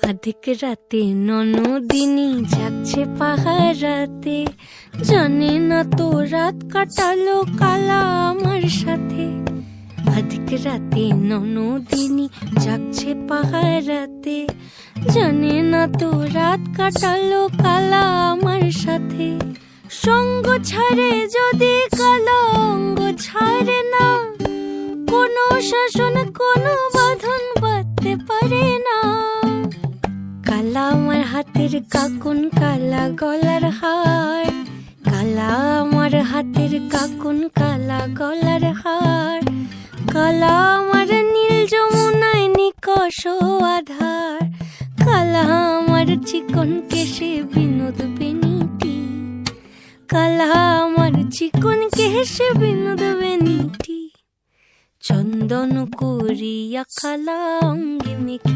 আধিক রাতে ননদিনী যাচ্ছে পাহারাতে, জানে না তো রাত কাটালো কালা আমার সাথে। আধিক রাতে ননদিনী যাচ্ছে পাহারাতে, জানে না তো রাত কাটালো কালা আমার সাথে। সঙ্গ ছাড়ে যদি কালা অঙ্গ ছাড়ে না, কোনো শাসন কোনো বাঁধন বাঁধতে পারে না। কালা আমার হাতের কাকুন কালা গলার হার, কালা আমার হাতের কাকুন কালা গলার হার। কালা আমার নীল যমুনায় নিকষ আধার, কালা আমার চিকন কেশে বিনোদ বেনিটি, কালা আমার চিকন কেশে বিনোদ বেনিটি। চন্দন করিয়া কালা অঙ্গে মেখে